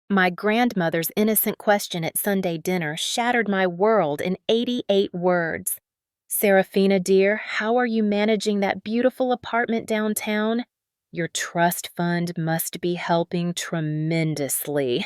My grandmother's innocent question at Sunday dinner shattered my world in 88 words. "Serafina, dear, how are you managing that beautiful apartment downtown? Your trust fund must be helping tremendously."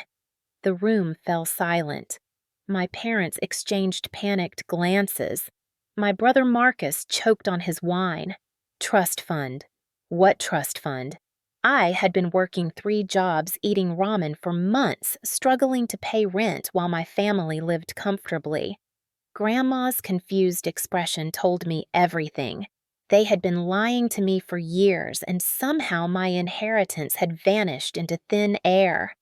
The room fell silent. My parents exchanged panicked glances. My brother Marcus choked on his wine. Trust fund. What trust fund? I had been working 3 jobs, eating ramen for months, struggling to pay rent while my family lived comfortably. Grandma's confused expression told me everything. They had been lying to me for years, and somehow my inheritance had vanished into thin air.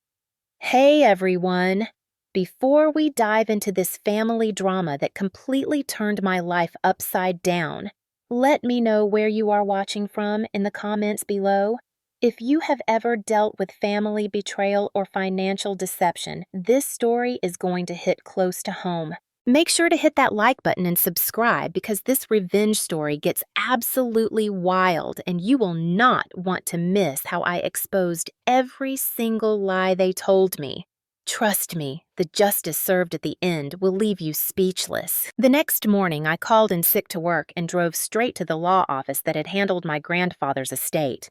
Hey everyone! Before we dive into this family drama that completely turned my life upside down, let me know where you are watching from in the comments below. If you have ever dealt with family betrayal or financial deception, this story is going to hit close to home. Make sure to hit that like button and subscribe because this revenge story gets absolutely wild and you will not want to miss how I exposed every single lie they told me. Trust me, the justice served at the end will leave you speechless. The next morning, I called in sick to work and drove straight to the law office that had handled my grandfather's estate.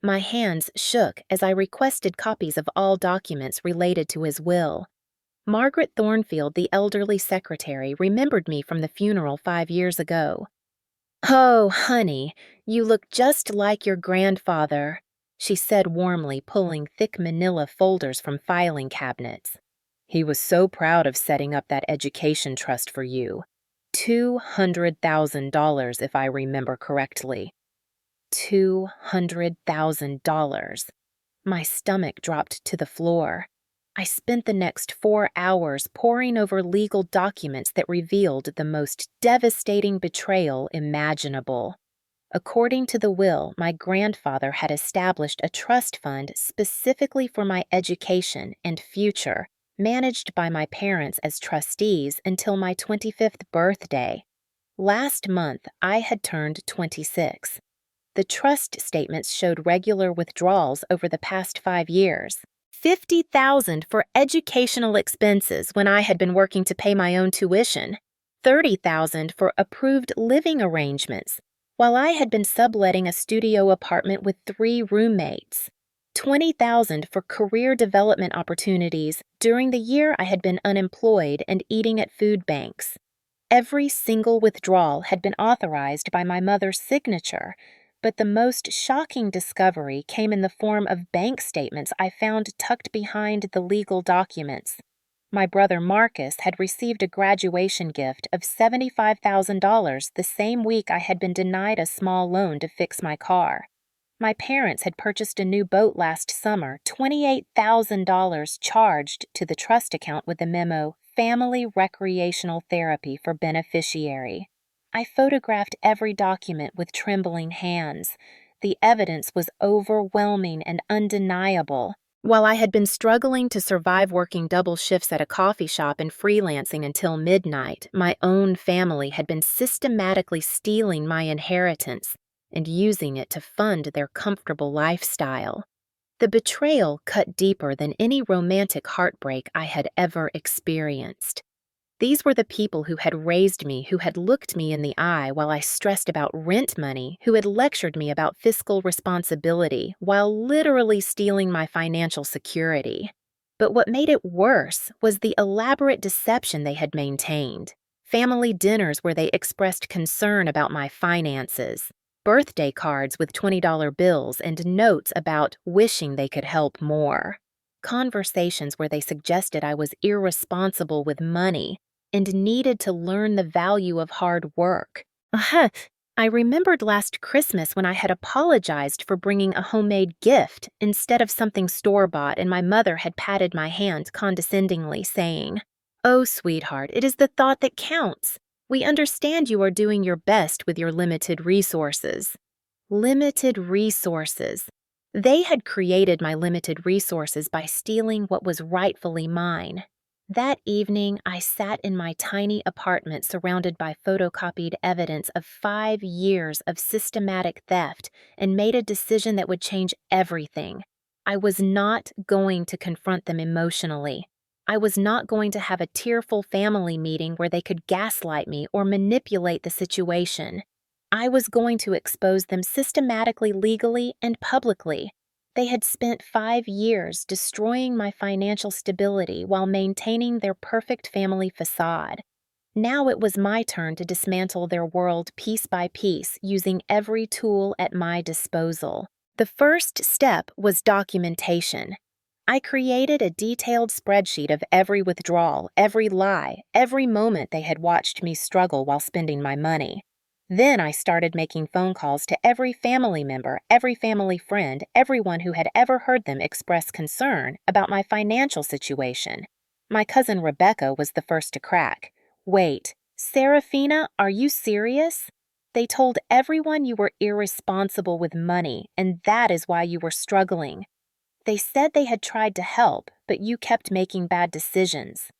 My hands shook as I requested copies of all documents related to his will. Margaret Thornfield, the elderly secretary, remembered me from the funeral 5 years ago. "Oh, honey, you look just like your grandfather," she said warmly, pulling thick manila folders from filing cabinets. "He was so proud of setting up that education trust for you. $200,000, if I remember correctly." $200,000. My stomach dropped to the floor. I spent the next 4 hours poring over legal documents that revealed the most devastating betrayal imaginable. According to the will, my grandfather had established a trust fund specifically for my education and future, managed by my parents as trustees until my 25th birthday. Last month, I had turned 26. The trust statements showed regular withdrawals over the past 5 years. $50,000 for educational expenses when I had been working to pay my own tuition. $30,000 for approved living arrangements, while I had been subletting a studio apartment with 3 roommates. $20,000 for career development opportunities during the year I had been unemployed and eating at food banks. Every single withdrawal had been authorized by my mother's signature, but the most shocking discovery came in the form of bank statements I found tucked behind the legal documents. My brother Marcus had received a graduation gift of $75,000 the same week I had been denied a small loan to fix my car. My parents had purchased a new boat last summer, $28,000 charged to the trust account with the memo, "Family Recreational Therapy for Beneficiary." I photographed every document with trembling hands. The evidence was overwhelming and undeniable. While I had been struggling to survive working double shifts at a coffee shop and freelancing until midnight, my own family had been systematically stealing my inheritance and using it to fund their comfortable lifestyle. The betrayal cut deeper than any romantic heartbreak I had ever experienced. These were the people who had raised me, who had looked me in the eye while I stressed about rent money, who had lectured me about fiscal responsibility while literally stealing my financial security. But what made it worse was the elaborate deception they had maintained. Family dinners where they expressed concern about my finances, birthday cards with $20 bills and notes about wishing they could help more. Conversations where they suggested I was irresponsible with money and needed to learn the value of hard work. I remembered last Christmas when I had apologized for bringing a homemade gift instead of something store-bought, and my mother had patted my hand condescendingly, saying, "Oh, sweetheart, it is the thought that counts. We understand you are doing your best with your limited resources." Limited resources. They had created my limited resources by stealing what was rightfully mine. That evening, I sat in my tiny apartment surrounded by photocopied evidence of 5 years of systematic theft and made a decision that would change everything. I was not going to confront them emotionally. I was not going to have a tearful family meeting where they could gaslight me or manipulate the situation. I was going to expose them systematically, legally, and publicly. They had spent 5 years destroying my financial stability while maintaining their perfect family facade. Now it was my turn to dismantle their world piece by piece using every tool at my disposal. The first step was documentation. I created a detailed spreadsheet of every withdrawal, every lie, every moment they had watched me struggle while spending my money. Then I started making phone calls to every family member, every family friend, everyone who had ever heard them express concern about my financial situation. My cousin Rebecca was the first to crack. "Wait, Serafina, are you serious? They told everyone you were irresponsible with money, and that is why you were struggling. They said they had tried to help, but you kept making bad decisions."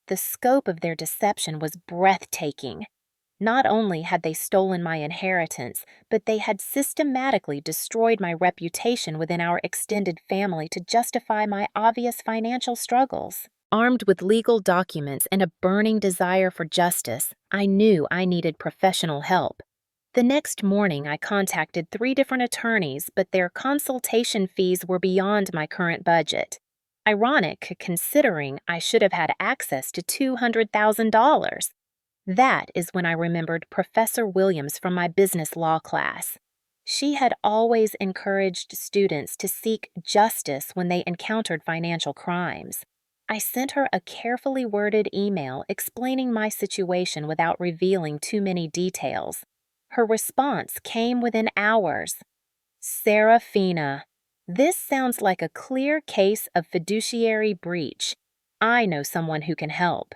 The scope of their deception was breathtaking. Not only had they stolen my inheritance, but they had systematically destroyed my reputation within our extended family to justify my obvious financial struggles. Armed with legal documents and a burning desire for justice, I knew I needed professional help. The next morning, I contacted 3 different attorneys, but their consultation fees were beyond my current budget. Ironic, considering I should have had access to $200,000. That is when I remembered Professor Williams from my business law class. She had always encouraged students to seek justice when they encountered financial crimes. I sent her a carefully worded email explaining my situation without revealing too many details. Her response came within hours. "Serafina, this sounds like a clear case of fiduciary breach. I know someone who can help."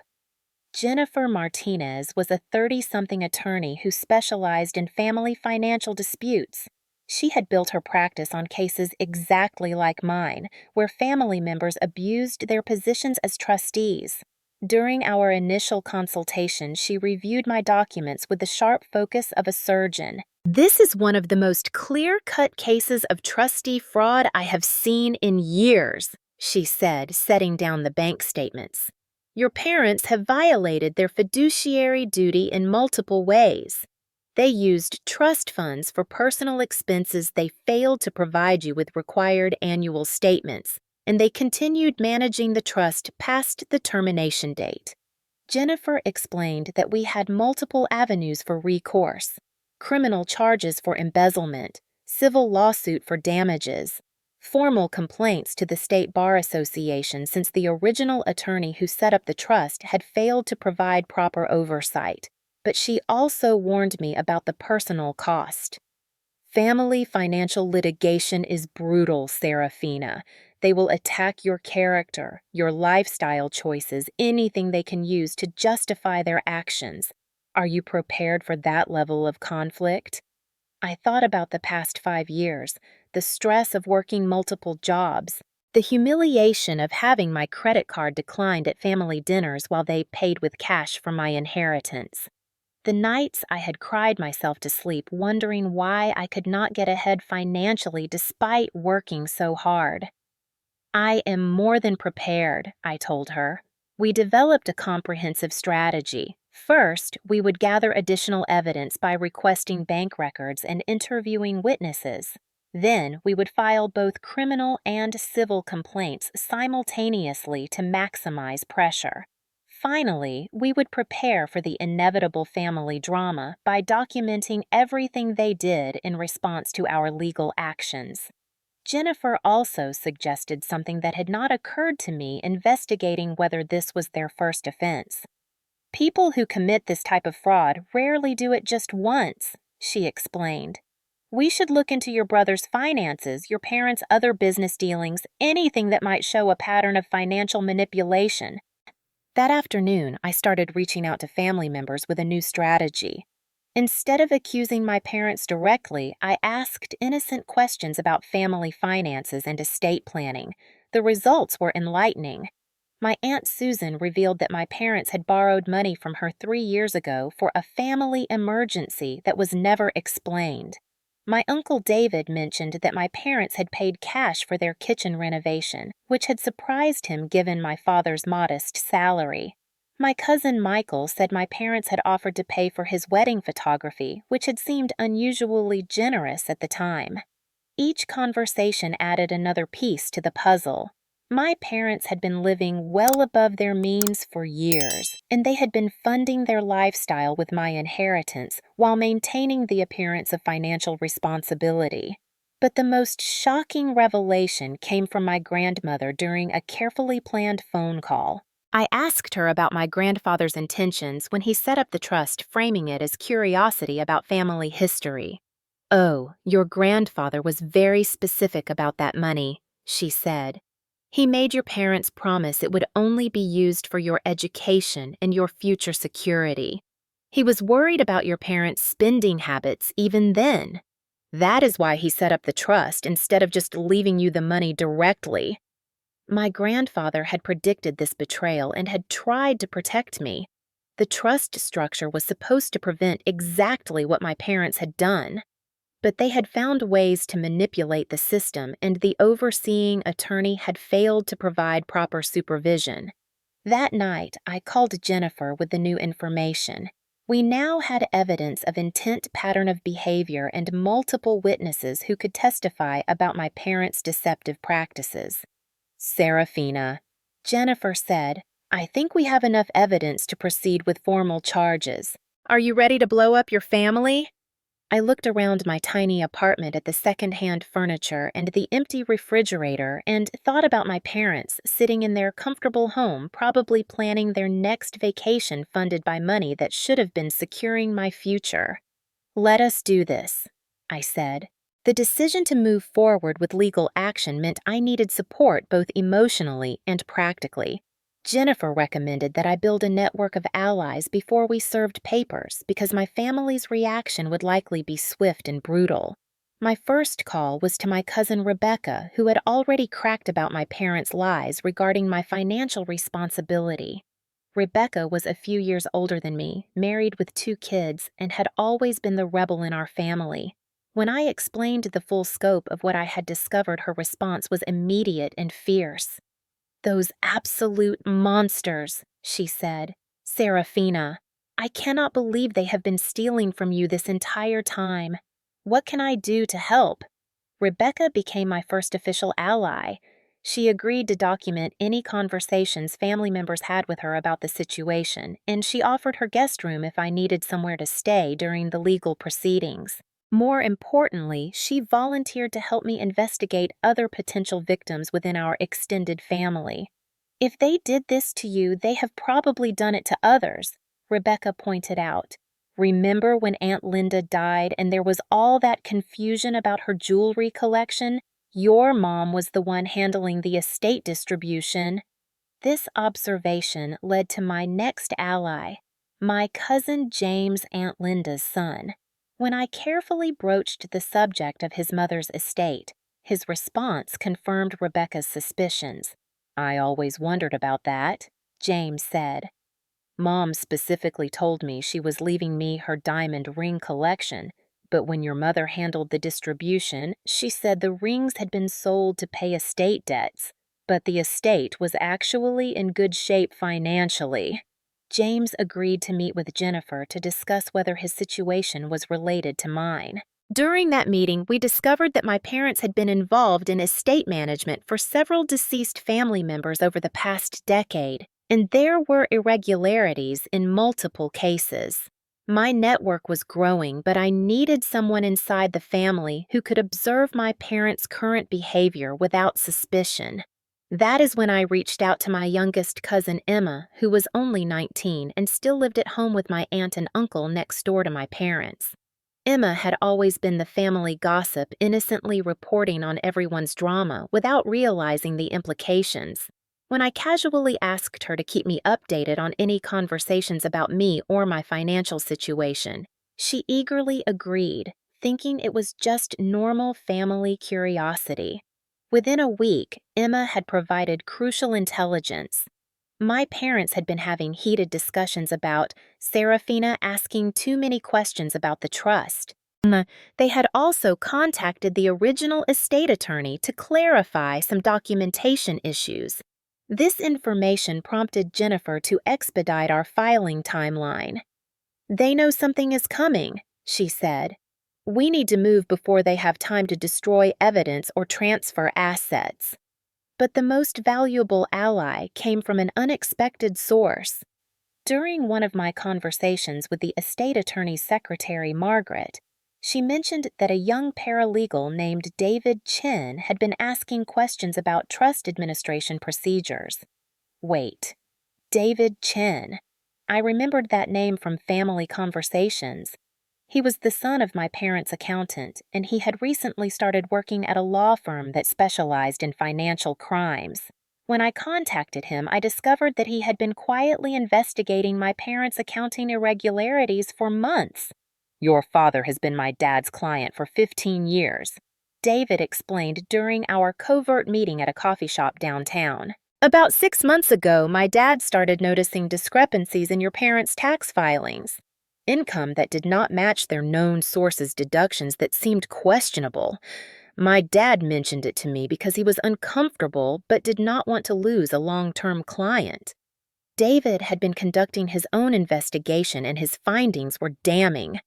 Jennifer Martinez was a 30-something attorney who specialized in family financial disputes. She had built her practice on cases exactly like mine, where family members abused their positions as trustees. During our initial consultation, she reviewed my documents with the sharp focus of a surgeon. "This is one of the most clear-cut cases of trustee fraud I have seen in years," she said, setting down the bank statements. "Your parents have violated their fiduciary duty in multiple ways. They used trust funds for personal expenses they failed to provide you with required annual statements, and they continued managing the trust past the termination date." Jennifer explained that we had multiple avenues for recourse: criminal charges for embezzlement, civil lawsuit for damages, formal complaints to the State Bar Association since the original attorney who set up the trust had failed to provide proper oversight. But she also warned me about the personal cost. "Family financial litigation is brutal, Serafina. They will attack your character, your lifestyle choices, anything they can use to justify their actions. Are you prepared for that level of conflict?" I thought about the past 5 years, the stress of working multiple jobs, the humiliation of having my credit card declined at family dinners while they paid with cash for my inheritance. The nights I had cried myself to sleep wondering why I could not get ahead financially despite working so hard. "I am more than prepared," I told her. We developed a comprehensive strategy. First, we would gather additional evidence by requesting bank records and interviewing witnesses. Then, we would file both criminal and civil complaints simultaneously to maximize pressure. Finally, we would prepare for the inevitable family drama by documenting everything they did in response to our legal actions. Jennifer also suggested something that had not occurred to me investigating whether this was their first offense. "People who commit this type of fraud rarely do it just once," she explained. "We should look into your brother's finances, your parents' other business dealings, anything that might show a pattern of financial manipulation." That afternoon, I started reaching out to family members with a new strategy. Instead of accusing my parents directly, I asked innocent questions about family finances and estate planning. The results were enlightening. My Aunt Susan revealed that my parents had borrowed money from her 3 years ago for a family emergency that was never explained. My Uncle David mentioned that my parents had paid cash for their kitchen renovation, which had surprised him given my father's modest salary. My cousin Michael said my parents had offered to pay for his wedding photography, which had seemed unusually generous at the time. Each conversation added another piece to the puzzle. My parents had been living well above their means for years, and they had been funding their lifestyle with my inheritance while maintaining the appearance of financial responsibility. But the most shocking revelation came from my grandmother during a carefully planned phone call. I asked her about my grandfather's intentions when he set up the trust, framing it as curiosity about family history. "Oh, your grandfather was very specific about that money," she said. "He made your parents promise it would only be used for your education and your future security. He was worried about your parents' spending habits even then. That is why he set up the trust instead of just leaving you the money directly." My grandfather had predicted this betrayal and had tried to protect me. The trust structure was supposed to prevent exactly what my parents had done. But they had found ways to manipulate the system, and the overseeing attorney had failed to provide proper supervision. That night, I called Jennifer with the new information. We now had evidence of intent pattern of behavior and multiple witnesses who could testify about my parents' deceptive practices. "Serafina," Jennifer said, "I think we have enough evidence to proceed with formal charges. Are you ready to blow up your family?" I looked around my tiny apartment at the second-hand furniture and the empty refrigerator and thought about my parents sitting in their comfortable home, probably planning their next vacation funded by money that should have been securing my future. "Let us do this," I said. The decision to move forward with legal action meant I needed support both emotionally and practically. Jennifer recommended that I build a network of allies before we served papers because my family's reaction would likely be swift and brutal. My first call was to my cousin Rebecca, who had already cracked about my parents' lies regarding my financial responsibility. Rebecca was a few years older than me, married with 2 kids, and had always been the rebel in our family. When I explained the full scope of what I had discovered, her response was immediate and fierce. "Those absolute monsters," she said. "Serafina, I cannot believe they have been stealing from you this entire time. What can I do to help?" Rebecca became my first official ally. She agreed to document any conversations family members had with her about the situation, and she offered her guest room if I needed somewhere to stay during the legal proceedings. More importantly, she volunteered to help me investigate other potential victims within our extended family. "If they did this to you, they have probably done it to others," Rebecca pointed out. "Remember when Aunt Linda died and there was all that confusion about her jewelry collection? Your mom was the one handling the estate distribution." This observation led to my next ally, my cousin James, Aunt Linda's son. When I carefully broached the subject of his mother's estate, his response confirmed Rebecca's suspicions. "I always wondered about that," James said. "Mom specifically told me she was leaving me her diamond ring collection, but when your mother handled the distribution, she said the rings had been sold to pay estate debts, but the estate was actually in good shape financially." James agreed to meet with Jennifer to discuss whether his situation was related to mine. During that meeting, we discovered that my parents had been involved in estate management for several deceased family members over the past decade, and there were irregularities in multiple cases. My network was growing, but I needed someone inside the family who could observe my parents' current behavior without suspicion. That is when I reached out to my youngest cousin Emma, who was only 19 and still lived at home with my aunt and uncle next door to my parents. Emma had always been the family gossip, innocently reporting on everyone's drama without realizing the implications. When I casually asked her to keep me updated on any conversations about me or my financial situation, she eagerly agreed, thinking it was just normal family curiosity. Within a week, Emma had provided crucial intelligence. My parents had been having heated discussions about Serafina asking too many questions about the trust. They had also contacted the original estate attorney to clarify some documentation issues. This information prompted Jennifer to expedite our filing timeline. "They know something is coming," she said. "We need to move before they have time to destroy evidence or transfer assets." But the most valuable ally came from an unexpected source. During one of my conversations with the estate attorney's secretary, Margaret, she mentioned that a young paralegal named David Chen had been asking questions about trust administration procedures. Wait, David Chen. I remembered that name from family conversations. He was the son of my parents' accountant, and he had recently started working at a law firm that specialized in financial crimes. When I contacted him, I discovered that he had been quietly investigating my parents' accounting irregularities for months. "Your father has been my dad's client for 15 years, David explained during our covert meeting at a coffee shop downtown. "About 6 months ago, my dad started noticing discrepancies in your parents' tax filings. Income that did not match their known sources' deductions that seemed questionable. My dad mentioned it to me because he was uncomfortable but did not want to lose a long-term client. David had been conducting his own investigation and his findings were damning.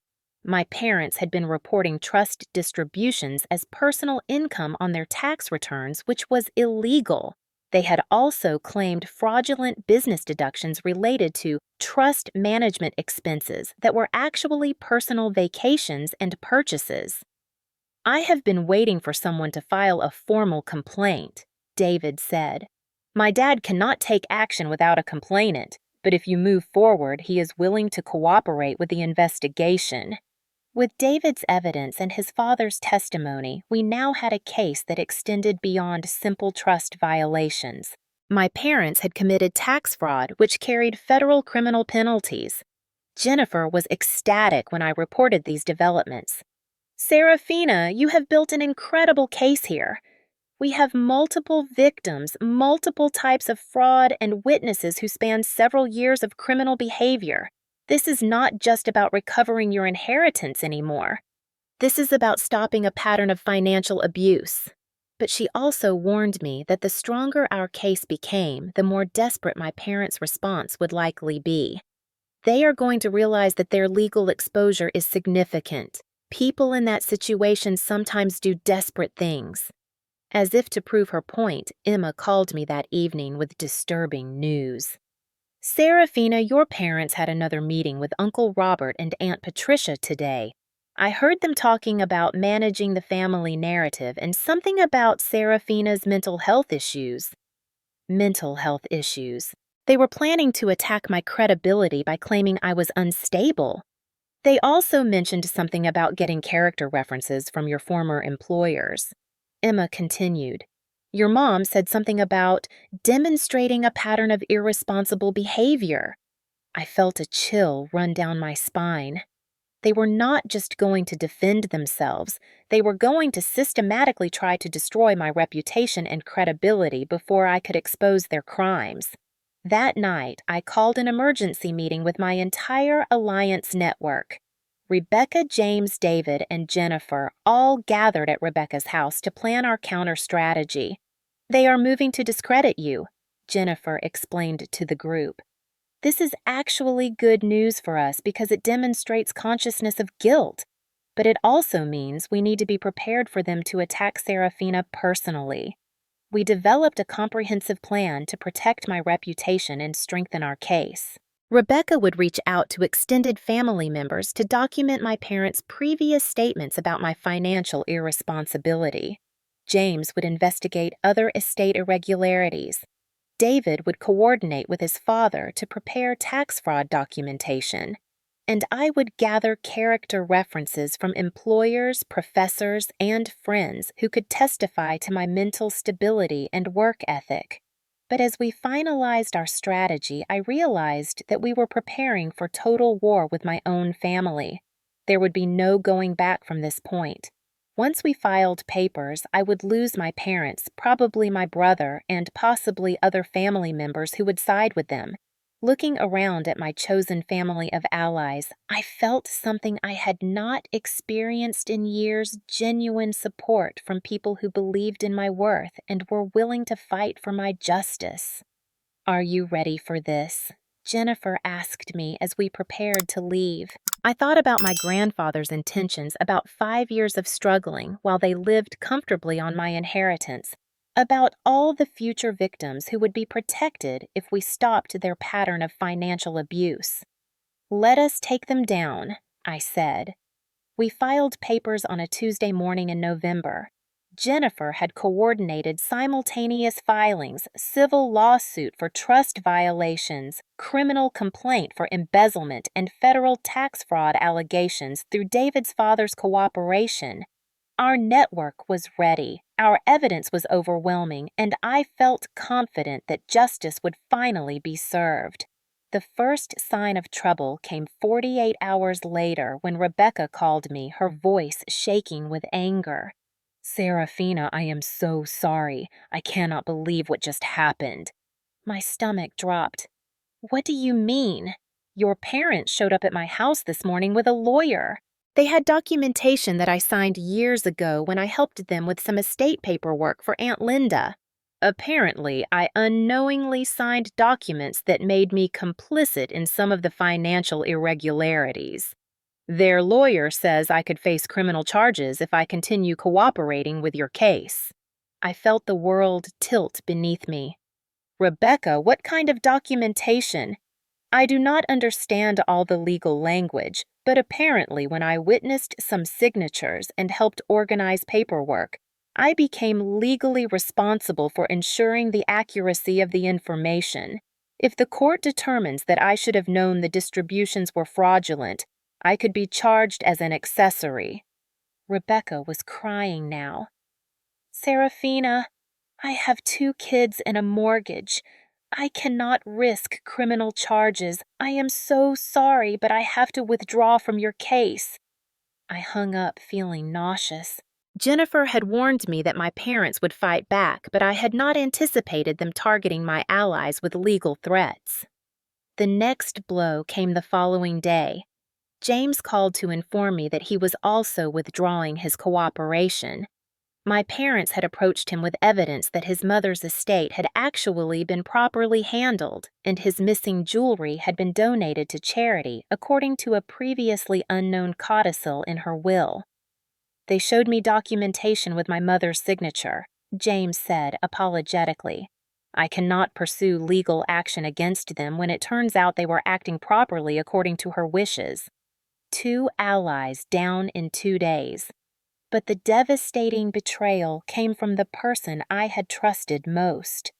My parents had been reporting trust distributions as personal income on their tax returns, which was illegal. They had also claimed fraudulent business deductions related to trust management expenses that were actually personal vacations and purchases. I have been waiting for someone to file a formal complaint," David said. "My dad cannot take action without a complainant, but if you move forward, he is willing to cooperate with the investigation." With David's evidence and his father's testimony, we now had a case that extended beyond simple trust violations. My parents had committed tax fraud, which carried federal criminal penalties. Jennifer was ecstatic when I reported these developments. "Serafina, you have built an incredible case here. We have multiple victims, multiple types of fraud, and witnesses who span several years of criminal behavior. This is not just about recovering your inheritance anymore. This is about stopping a pattern of financial abuse." But she also warned me that the stronger our case became, the more desperate my parents' response would likely be. They are going to realize that their legal exposure is significant. People in that situation sometimes do desperate things. As if to prove her point, Emma called me that evening with disturbing news. "Serafina, your parents had another meeting with Uncle Robert and Aunt Patricia today. I heard them talking about managing the family narrative and something about Serafina's mental health issues." Mental health issues. They were planning to attack my credibility by claiming I was unstable. They also mentioned something about getting character references from your former employers. Emma continued. "Your mom said something about demonstrating a pattern of irresponsible behavior." I felt a chill run down my spine. They were not just going to defend themselves, they were going to systematically try to destroy my reputation and credibility before I could expose their crimes. That night, I called an emergency meeting with my entire Alliance network. Rebecca, James, David, and Jennifer all gathered at Rebecca's house to plan our counter strategy. "They are moving to discredit you," Jennifer explained to the group. "This is actually good news for us because it demonstrates consciousness of guilt, but it also means we need to be prepared for them to attack Serafina personally." We developed a comprehensive plan to protect my reputation and strengthen our case. Rebecca would reach out to extended family members to document my parents' previous statements about my financial irresponsibility. James would investigate other estate irregularities. David would coordinate with his father to prepare tax fraud documentation. And I would gather character references from employers, professors, and friends who could testify to my mental stability and work ethic. But as we finalized our strategy, I realized that we were preparing for total war with my own family. There would be no going back from this point. Once we filed papers, I would lose my parents, probably my brother, and possibly other family members who would side with them. Looking around at my chosen family of allies, I felt something I had not experienced in years: genuine support from people who believed in my worth and were willing to fight for my justice. "Are you ready for this?" Jennifer asked me as we prepared to leave. I thought about my grandfather's intentions, about 5 years of struggling while they lived comfortably on my inheritance, about all the future victims who would be protected if we stopped their pattern of financial abuse. "Let us take them down," I said. We filed papers on a Tuesday morning in November. Jennifer had coordinated simultaneous filings: civil lawsuit for trust violations, criminal complaint for embezzlement, and federal tax fraud allegations through David's father's cooperation. Our network was ready, our evidence was overwhelming, and I felt confident that justice would finally be served. The first sign of trouble came 48 hours later when Rebecca called me, her voice shaking with anger. "Serafina, I am so sorry. I cannot believe what just happened." My stomach dropped. "What do you mean?" "Your parents showed up at my house this morning with a lawyer. They had documentation that I signed years ago when I helped them with some estate paperwork for Aunt Linda. Apparently, I unknowingly signed documents that made me complicit in some of the financial irregularities. Their lawyer says I could face criminal charges if I continue cooperating with your case." I felt the world tilt beneath me. "Rebecca, what kind of documentation?" "I do not understand all the legal language, but apparently when I witnessed some signatures and helped organize paperwork, I became legally responsible for ensuring the accuracy of the information. If the court determines that I should have known the distributions were fraudulent, I could be charged as an accessory." Rebecca was crying now. "Serafina, I have 2 kids and a mortgage. I cannot risk criminal charges. I am so sorry, but I have to withdraw from your case." I hung up feeling nauseous. Jennifer had warned me that my parents would fight back, but I had not anticipated them targeting my allies with legal threats. The next blow came the following day. James called to inform me that he was also withdrawing his cooperation. My parents had approached him with evidence that his mother's estate had actually been properly handled, and his missing jewelry had been donated to charity according to a previously unknown codicil in her will. "They showed me documentation with my mother's signature," James said apologetically. "I cannot pursue legal action against them when it turns out they were acting properly according to her wishes." 2 allies down in 2 days. But the devastating betrayal came from the person I had trusted most.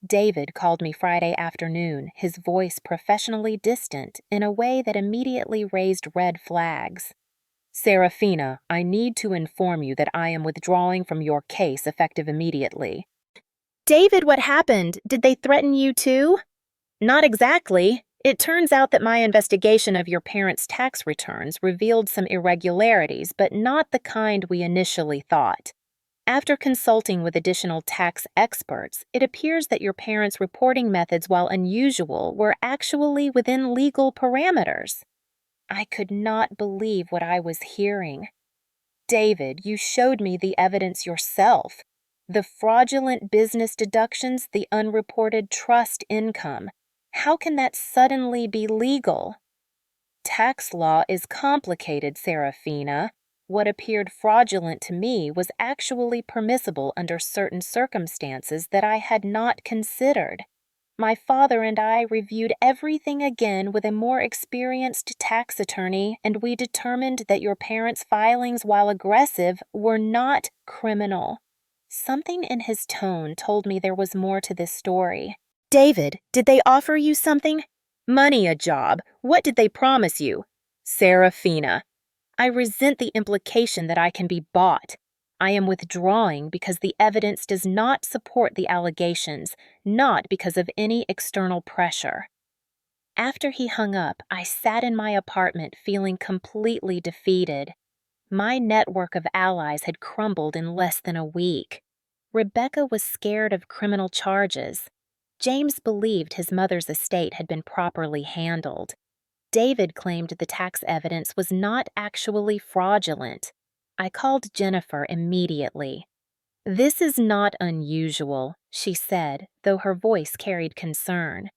David called me Friday afternoon, his voice professionally distant in a way that immediately raised red flags. "Serafina, I need to inform you that I am withdrawing from your case effective immediately." "David, what happened? Did they threaten you too?" "Not exactly. It turns out that my investigation of your parents' tax returns revealed some irregularities, but not the kind we initially thought. After consulting with additional tax experts, it appears that your parents' reporting methods, while unusual, were actually within legal parameters." I could not believe what I was hearing. "David, you showed me the evidence yourself. The fraudulent business deductions, the unreported trust income. How can that suddenly be legal?" "Tax law is complicated, Serafina. What appeared fraudulent to me was actually permissible under certain circumstances that I had not considered. My father and I reviewed everything again with a more experienced tax attorney, and we determined that your parents' filings, while aggressive, were not criminal." Something in his tone told me there was more to this story. "David, did they offer you something?" "Money, a job. What did they promise you?" "Serafina, I resent the implication that I can be bought. I am withdrawing because the evidence does not support the allegations, not because of any external pressure." After he hung up, I sat in my apartment feeling completely defeated. My network of allies had crumbled in less than a week. Rebecca was scared of criminal charges. James believed his mother's estate had been properly handled. David claimed the tax evidence was not actually fraudulent. I called Jennifer immediately. "This is not unusual," she said, though her voice carried concern.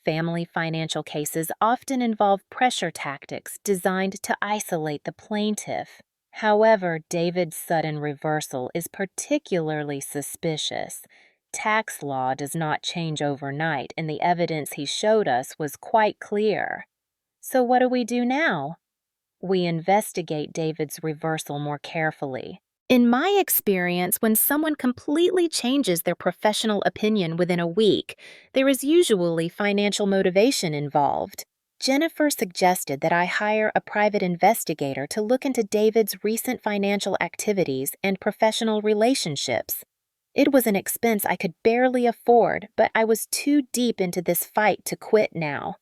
"Family financial cases often involve pressure tactics designed to isolate the plaintiff. However, David's sudden reversal is particularly suspicious. Tax law does not change overnight, and the evidence he showed us was quite clear." "So what do we do now?" "We investigate David's reversal more carefully. In my experience, when someone completely changes their professional opinion within a week, there is usually financial motivation involved." Jennifer suggested that I hire a private investigator to look into David's recent financial activities and professional relationships. It was an expense I could barely afford, but I was too deep into this fight to quit now.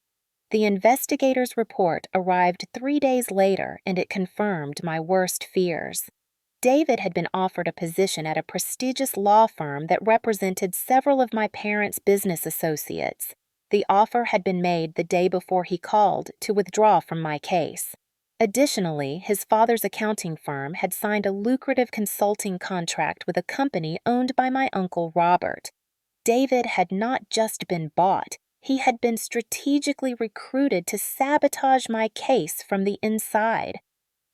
The investigator's report arrived 3 days later, and it confirmed my worst fears. David had been offered a position at a prestigious law firm that represented several of my parents' business associates. The offer had been made the day before he called to withdraw from my case. Additionally, his father's accounting firm had signed a lucrative consulting contract with a company owned by my uncle Robert. David had not just been bought, he had been strategically recruited to sabotage my case from the inside.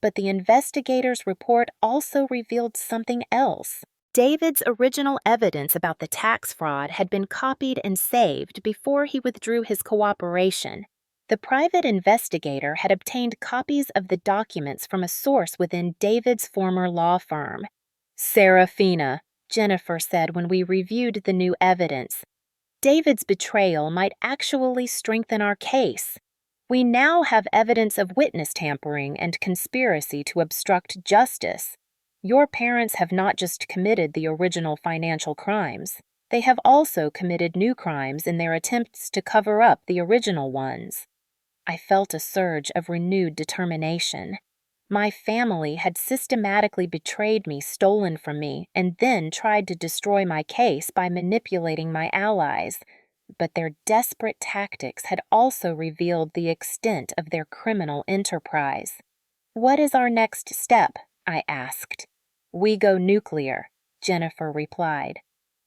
But the investigator's report also revealed something else. David's original evidence about the tax fraud had been copied and saved before he withdrew his cooperation. The private investigator had obtained copies of the documents from a source within David's former law firm. "Serafina," Jennifer said when we reviewed the new evidence, "David's betrayal might actually strengthen our case. We now have evidence of witness tampering and conspiracy to obstruct justice. Your parents have not just committed the original financial crimes, they have also committed new crimes in their attempts to cover up the original ones." I felt a surge of renewed determination. My family had systematically betrayed me, stolen from me, and then tried to destroy my case by manipulating my allies. But their desperate tactics had also revealed the extent of their criminal enterprise. "What is our next step?" I asked. "We go nuclear," Jennifer replied.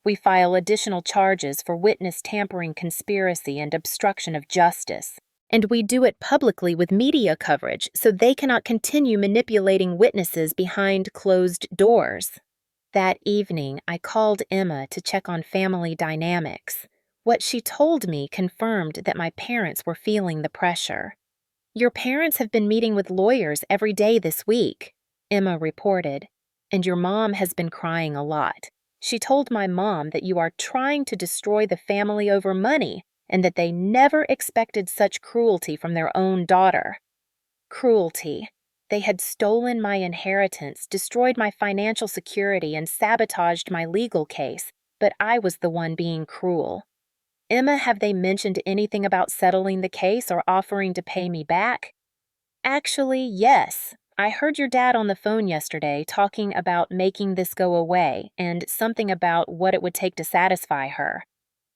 "We file additional charges for witness tampering, conspiracy, and obstruction of justice. And we do it publicly with media coverage so they cannot continue manipulating witnesses behind closed doors." That evening, I called Emma to check on family dynamics. What she told me confirmed that my parents were feeling the pressure. "Your parents have been meeting with lawyers every day this week," Emma reported, "and your mom has been crying a lot. She told my mom that you are trying to destroy the family over money and that they never expected such cruelty from their own daughter." Cruelty. They had stolen my inheritance, destroyed my financial security, and sabotaged my legal case, but I was the one being cruel. "Emma, have they mentioned anything about settling the case or offering to pay me back?" "Actually, yes. I heard your dad on the phone yesterday talking about making this go away and something about what it would take to satisfy her."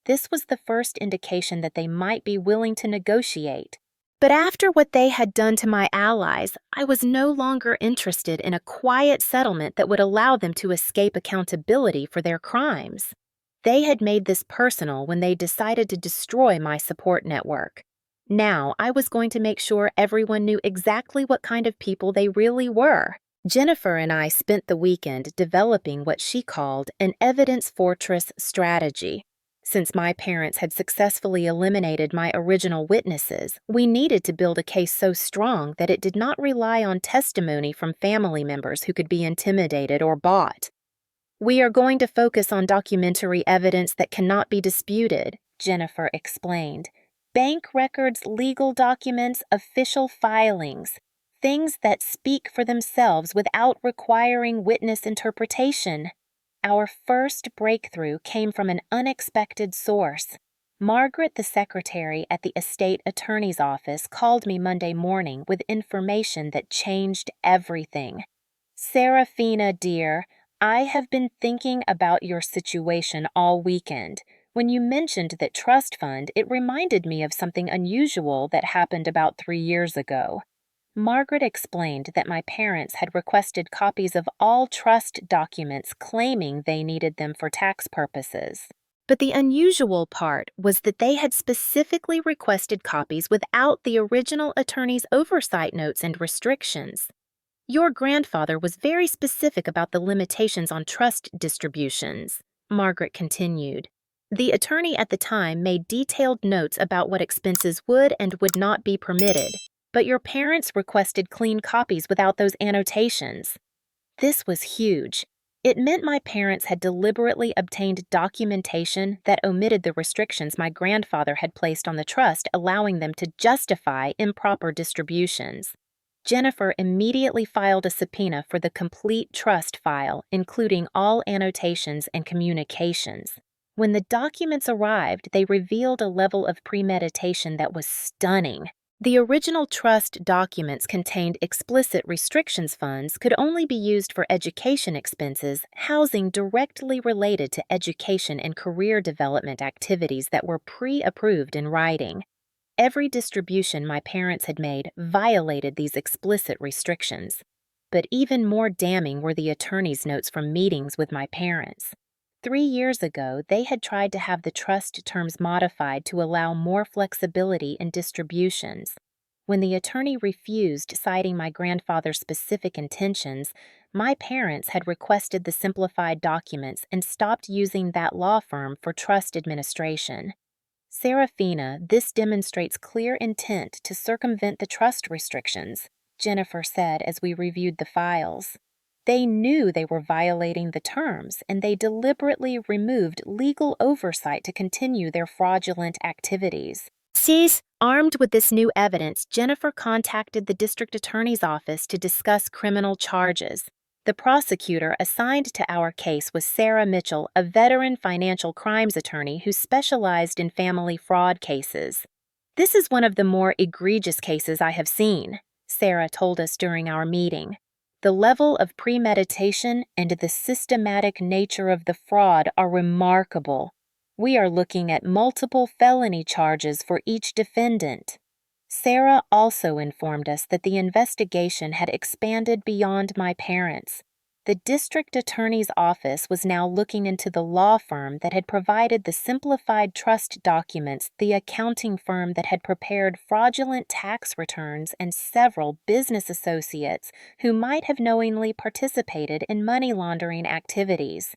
This was the first indication that they might be willing to negotiate. But after what they had done to my allies, I was no longer interested in a quiet settlement that would allow them to escape accountability for their crimes. They had made this personal when they decided to destroy my support network. Now I was going to make sure everyone knew exactly what kind of people they really were. Jennifer and I spent the weekend developing what she called an evidence fortress strategy. Since my parents had successfully eliminated my original witnesses, we needed to build a case so strong that it did not rely on testimony from family members who could be intimidated or bought. "We are going to focus on documentary evidence that cannot be disputed," Jennifer explained. "Bank records, legal documents, official filings. Things that speak for themselves without requiring witness interpretation." Our first breakthrough came from an unexpected source. Margaret, the secretary at the estate attorney's office, called me Monday morning with information that changed everything. "Serafina, dear, I have been thinking about your situation all weekend. When you mentioned that trust fund, it reminded me of something unusual that happened about 3 years ago. Margaret explained that my parents had requested copies of all trust documents claiming they needed them for tax purposes. But the unusual part was that they had specifically requested copies without the original attorney's oversight notes and restrictions. Your grandfather was very specific about the limitations on trust distributions, Margaret continued. The attorney at the time made detailed notes about what expenses would and would not be permitted, but your parents requested clean copies without those annotations. This was huge. It meant my parents had deliberately obtained documentation that omitted the restrictions my grandfather had placed on the trust, allowing them to justify improper distributions. Jennifer immediately filed a subpoena for the complete trust file, including all annotations and communications. When the documents arrived, they revealed a level of premeditation that was stunning. The original trust documents contained explicit restrictions funds could only be used for education expenses, housing directly related to education and career development activities that were pre-approved in writing. Every distribution my parents had made violated these explicit restrictions. But even more damning were the attorney's notes from meetings with my parents. 3 years ago, they had tried to have the trust terms modified to allow more flexibility in distributions. When the attorney refused, citing my grandfather's specific intentions, my parents had requested the simplified documents and stopped using that law firm for trust administration. Serafina, this demonstrates clear intent to circumvent the trust restrictions, Jennifer said as we reviewed the files. They knew they were violating the terms, and they deliberately removed legal oversight to continue their fraudulent activities. Armed with this new evidence, Jennifer contacted the district attorney's office to discuss criminal charges. The prosecutor assigned to our case was Sarah Mitchell, a veteran financial crimes attorney who specialized in family fraud cases. "This is one of the more egregious cases I have seen," Sarah told us during our meeting. "The level of premeditation and the systematic nature of the fraud are remarkable. We are looking at multiple felony charges for each defendant." Sarah also informed us that the investigation had expanded beyond my parents. The district attorney's office was now looking into the law firm that had provided the simplified trust documents, the accounting firm that had prepared fraudulent tax returns, and several business associates who might have knowingly participated in money laundering activities.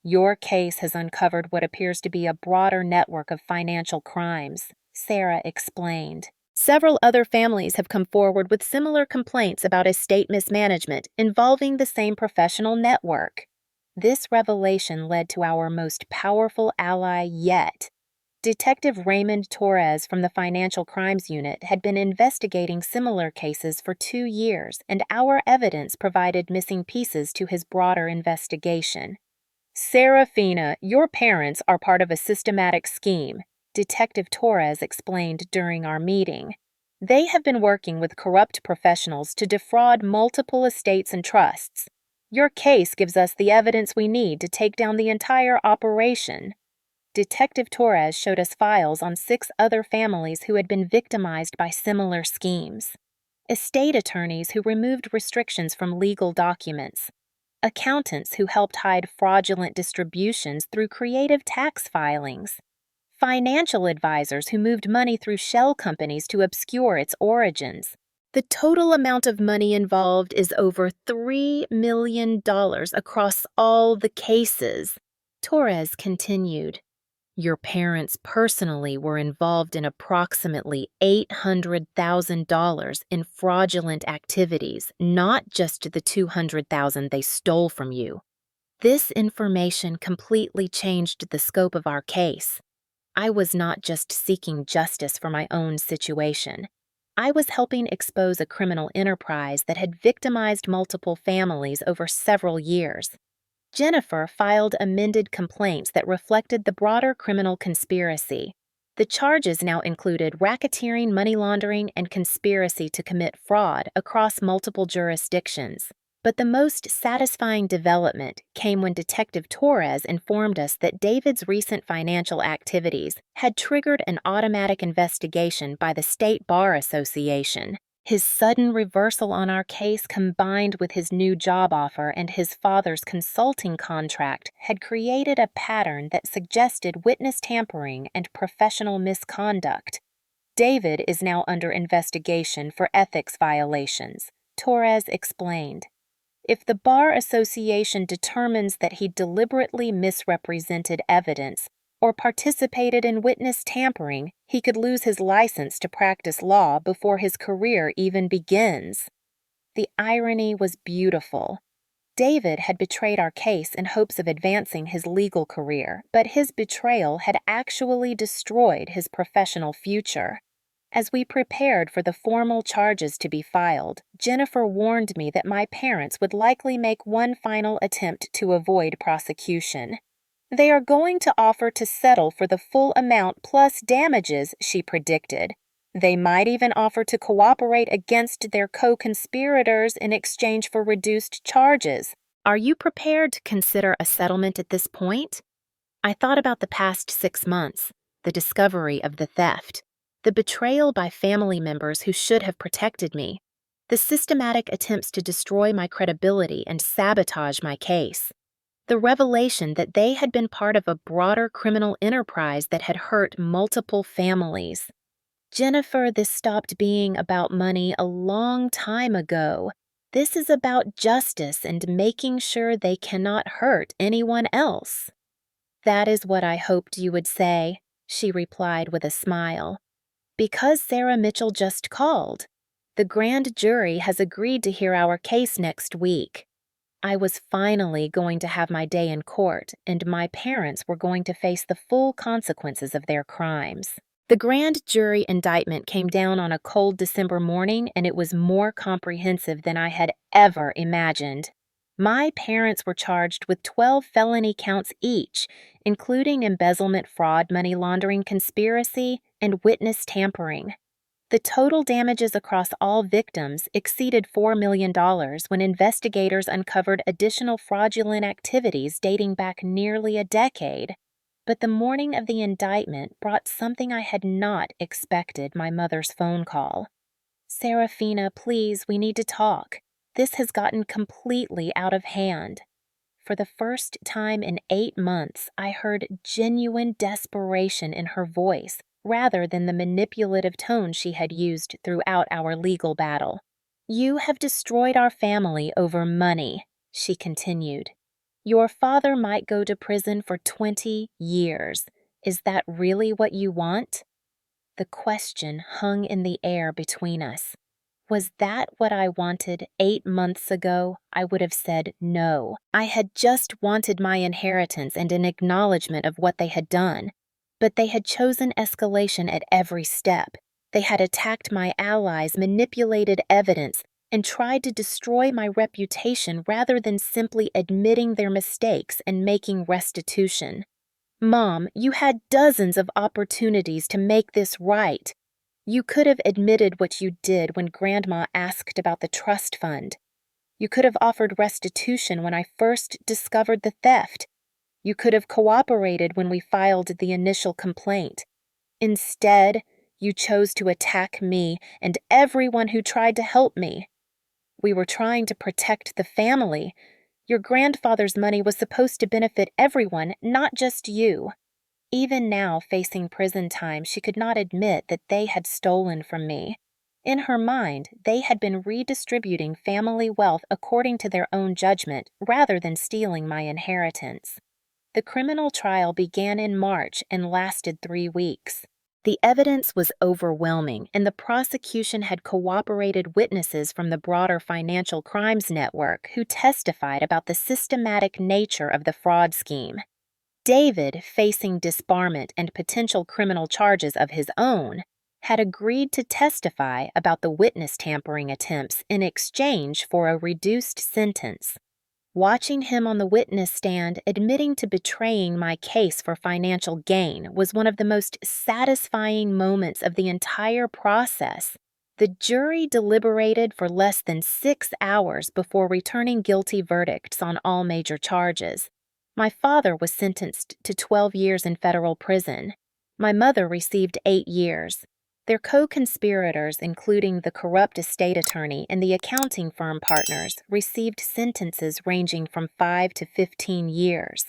"Your case has uncovered what appears to be a broader network of financial crimes," Sarah explained. "Several other families have come forward with similar complaints about estate mismanagement involving the same professional network." This revelation led to our most powerful ally yet. Detective Raymond Torres from the Financial Crimes Unit had been investigating similar cases for 2 years, and our evidence provided missing pieces to his broader investigation. "Serafina, your parents are part of a systematic scheme," Detective Torres explained during our meeting. "They have been working with corrupt professionals to defraud multiple estates and trusts. Your case gives us the evidence we need to take down the entire operation." Detective Torres showed us files on 6 other families who had been victimized by similar schemes. Estate attorneys who removed restrictions from legal documents. Accountants who helped hide fraudulent distributions through creative tax filings. Financial advisors who moved money through shell companies to obscure its origins. The total amount of money involved is over $3 million across all the cases, Torres continued. "Your parents personally were involved in approximately $800,000 in fraudulent activities, not just the $200,000 they stole from you." This information completely changed the scope of our case. I was not just seeking justice for my own situation. I was helping expose a criminal enterprise that had victimized multiple families over several years. Jennifer filed amended complaints that reflected the broader criminal conspiracy. The charges now included racketeering, money laundering, and conspiracy to commit fraud across multiple jurisdictions. But the most satisfying development came when Detective Torres informed us that David's recent financial activities had triggered an automatic investigation by the State Bar Association. His sudden reversal on our case, combined with his new job offer and his father's consulting contract, had created a pattern that suggested witness tampering and professional misconduct. David is now under investigation for ethics violations, Torres explained. If the Bar Association determines that he deliberately misrepresented evidence or participated in witness tampering, he could lose his license to practice law before his career even begins. The irony was beautiful. David had betrayed our case in hopes of advancing his legal career, but his betrayal had actually destroyed his professional future. As we prepared for the formal charges to be filed, Jennifer warned me that my parents would likely make one final attempt to avoid prosecution. They are going to offer to settle for the full amount plus damages, she predicted. They might even offer to cooperate against their co-conspirators in exchange for reduced charges. Are you prepared to consider a settlement at this point? I thought about the past 6 months, the discovery of the theft, the betrayal by family members who should have protected me, the systematic attempts to destroy my credibility and sabotage my case, the revelation that they had been part of a broader criminal enterprise that had hurt multiple families. Jennifer, this stopped being about money a long time ago. This is about justice and making sure they cannot hurt anyone else. That is what I hoped you would say, she replied with a smile. Because Sarah Mitchell just called. The grand jury has agreed to hear our case next week. I was finally going to have my day in court, and my parents were going to face the full consequences of their crimes. The grand jury indictment came down on a cold December morning, and it was more comprehensive than I had ever imagined. My parents were charged with 12 felony counts each, including embezzlement, fraud, money laundering, conspiracy, and witness tampering. The total damages across all victims exceeded $4 million when investigators uncovered additional fraudulent activities dating back nearly a decade. But the morning of the indictment brought something I had not expected: my mother's phone call. "Serafina, please, we need to talk. This has gotten completely out of hand." For the first time in 8 months, I heard genuine desperation in her voice, rather than the manipulative tone she had used throughout our legal battle. "You have destroyed our family over money," she continued. "Your father might go to prison for 20 years. Is that really what you want?" The question hung in the air between us. Was that what I wanted 8 months ago? I would have said no. I had just wanted my inheritance and an acknowledgement of what they had done. But they had chosen escalation at every step. They had attacked my allies, manipulated evidence, and tried to destroy my reputation rather than simply admitting their mistakes and making restitution. Mom, you had dozens of opportunities to make this right. You could have admitted what you did when Grandma asked about the trust fund. You could have offered restitution when I first discovered the theft. You could have cooperated when we filed the initial complaint. Instead, you chose to attack me and everyone who tried to help me. We were trying to protect the family. Your grandfather's money was supposed to benefit everyone, not just you. Even now, facing prison time, she could not admit that they had stolen from me. In her mind, they had been redistributing family wealth according to their own judgment rather than stealing my inheritance. The criminal trial began in March and lasted 3 weeks. The evidence was overwhelming, and the prosecution had cooperated witnesses from the broader financial crimes network who testified about the systematic nature of the fraud scheme. David, facing disbarment and potential criminal charges of his own, had agreed to testify about the witness tampering attempts in exchange for a reduced sentence. Watching him on the witness stand admitting to betraying my case for financial gain was one of the most satisfying moments of the entire process. The jury deliberated for less than 6 hours before returning guilty verdicts on all major charges. My father was sentenced to 12 years in federal prison. My mother received 8 years. Their co-conspirators, including the corrupt estate attorney and the accounting firm partners, received sentences ranging from 5 to 15 years.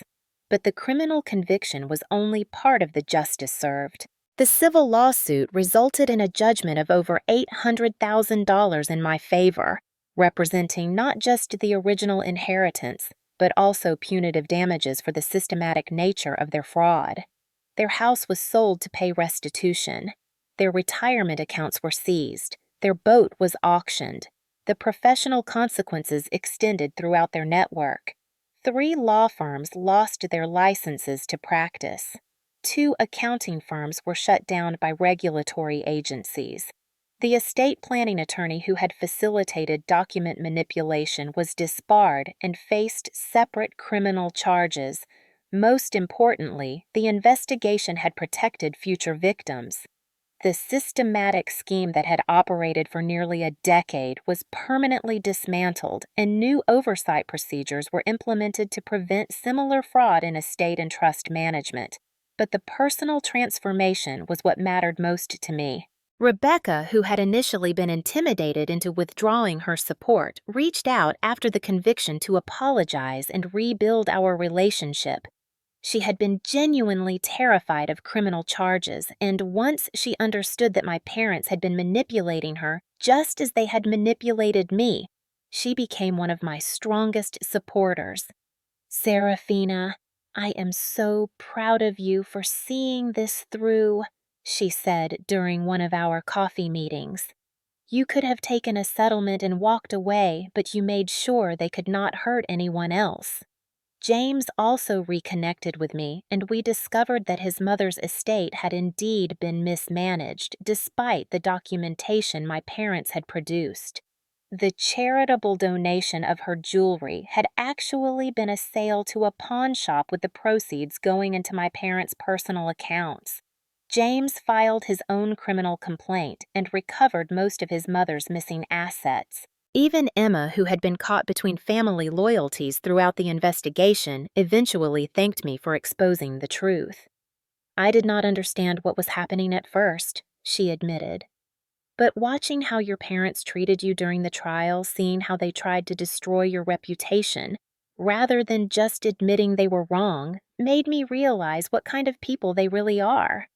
But the criminal conviction was only part of the justice served. The civil lawsuit resulted in a judgment of over $800,000 in my favor, representing not just the original inheritance, but also punitive damages for the systematic nature of their fraud. Their house was sold to pay restitution. Their retirement accounts were seized. Their boat was auctioned. The professional consequences extended throughout their network. 3 law firms lost their licenses to practice. 2 accounting firms were shut down by regulatory agencies. The estate planning attorney who had facilitated document manipulation was disbarred and faced separate criminal charges. Most importantly, the investigation had protected future victims. The systematic scheme that had operated for nearly a decade was permanently dismantled, and new oversight procedures were implemented to prevent similar fraud in estate and trust management. But the personal transformation was what mattered most to me. Rebecca, who had initially been intimidated into withdrawing her support, reached out after the conviction to apologize and rebuild our relationship. She had been genuinely terrified of criminal charges, and once she understood that my parents had been manipulating her just as they had manipulated me, she became one of my strongest supporters. "Serafina, I am so proud of you for seeing this through," she said during one of our coffee meetings. "You could have taken a settlement and walked away, but you made sure they could not hurt anyone else." James also reconnected with me, and we discovered that his mother's estate had indeed been mismanaged, despite the documentation my parents had produced. The charitable donation of her jewelry had actually been a sale to a pawn shop, with the proceeds going into my parents' personal accounts. James filed his own criminal complaint and recovered most of his mother's missing assets. Even Emma, who had been caught between family loyalties throughout the investigation, eventually thanked me for exposing the truth. "I did not understand what was happening at first," she admitted. "But watching how your parents treated you during the trial, seeing how they tried to destroy your reputation, rather than just admitting they were wrong, made me realize what kind of people they really are."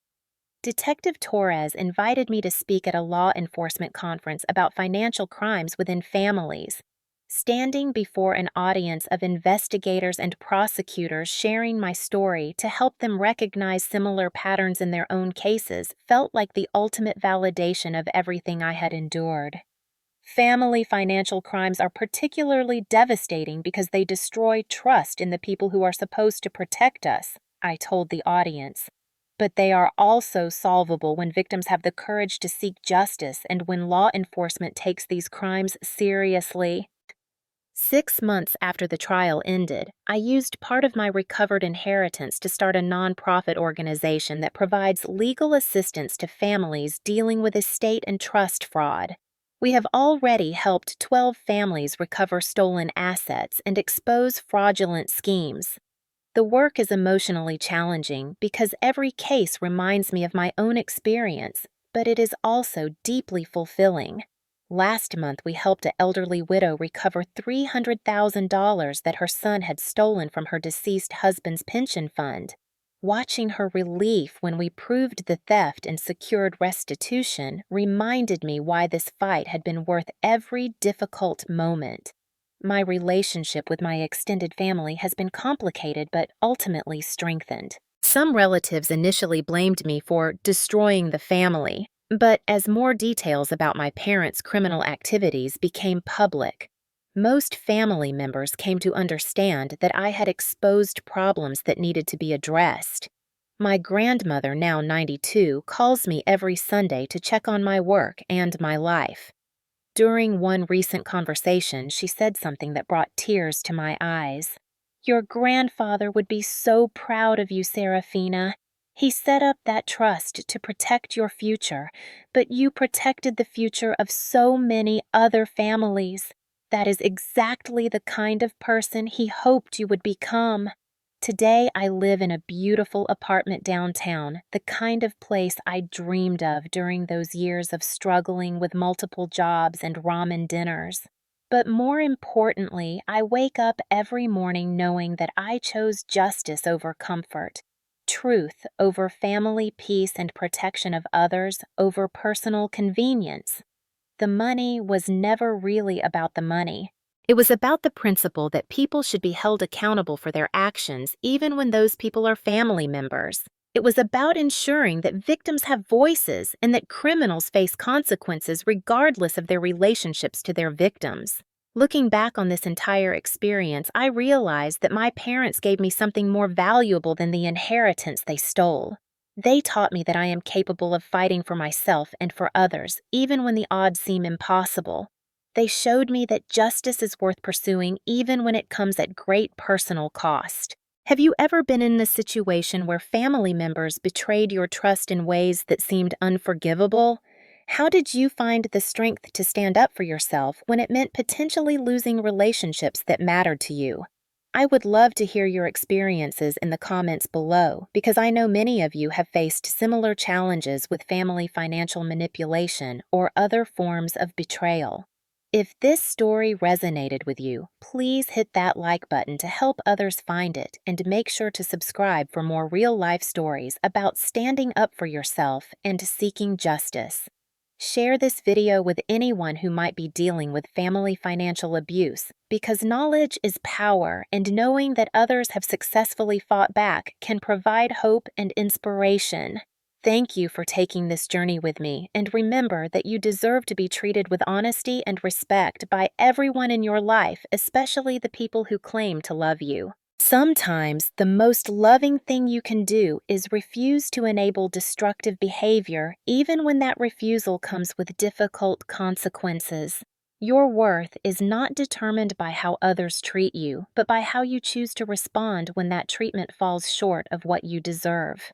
Detective Torres invited me to speak at a law enforcement conference about financial crimes within families. Standing before an audience of investigators and prosecutors sharing my story to help them recognize similar patterns in their own cases felt like the ultimate validation of everything I had endured. Family financial crimes are particularly devastating because they destroy trust in the people who are supposed to protect us, I told the audience. But they are also solvable when victims have the courage to seek justice and when law enforcement takes these crimes seriously. 6 months after the trial ended, I used part of my recovered inheritance to start a nonprofit organization that provides legal assistance to families dealing with estate and trust fraud. We have already helped 12 families recover stolen assets and expose fraudulent schemes. The work is emotionally challenging because every case reminds me of my own experience, but it is also deeply fulfilling. Last month, we helped an elderly widow recover $300,000 that her son had stolen from her deceased husband's pension fund. Watching her relief when we proved the theft and secured restitution reminded me why this fight had been worth every difficult moment. My relationship with my extended family has been complicated but ultimately strengthened. Some relatives initially blamed me for destroying the family, but as more details about my parents' criminal activities became public, most family members came to understand that I had exposed problems that needed to be addressed. My grandmother, now 92, calls me every Sunday to check on my work and my life. During one recent conversation, she said something that brought tears to my eyes. "Your grandfather would be so proud of you, Serafina. He set up that trust to protect your future, but you protected the future of so many other families. That is exactly the kind of person he hoped you would become. Today, I live in a beautiful apartment downtown, the kind of place I dreamed of during those years of struggling with multiple jobs and ramen dinners. But more importantly, I wake up every morning knowing that I chose justice over comfort, truth over family peace and protection of others over personal convenience. The money was never really about the money. It was about the principle that people should be held accountable for their actions even when those people are family members. It was about ensuring that victims have voices and that criminals face consequences regardless of their relationships to their victims. Looking back on this entire experience, I realized that my parents gave me something more valuable than the inheritance they stole. They taught me that I am capable of fighting for myself and for others, even when the odds seem impossible. They showed me that justice is worth pursuing even when it comes at great personal cost. Have you ever been in a situation where family members betrayed your trust in ways that seemed unforgivable? How did you find the strength to stand up for yourself when it meant potentially losing relationships that mattered to you? I would love to hear your experiences in the comments below because I know many of you have faced similar challenges with family financial manipulation or other forms of betrayal. If this story resonated with you, please hit that like button to help others find it and make sure to subscribe for more real-life stories about standing up for yourself and seeking justice. Share this video with anyone who might be dealing with family financial abuse because knowledge is power, and knowing that others have successfully fought back can provide hope and inspiration. Thank you for taking this journey with me, and remember that you deserve to be treated with honesty and respect by everyone in your life, especially the people who claim to love you. Sometimes the most loving thing you can do is refuse to enable destructive behavior, even when that refusal comes with difficult consequences. Your worth is not determined by how others treat you, but by how you choose to respond when that treatment falls short of what you deserve.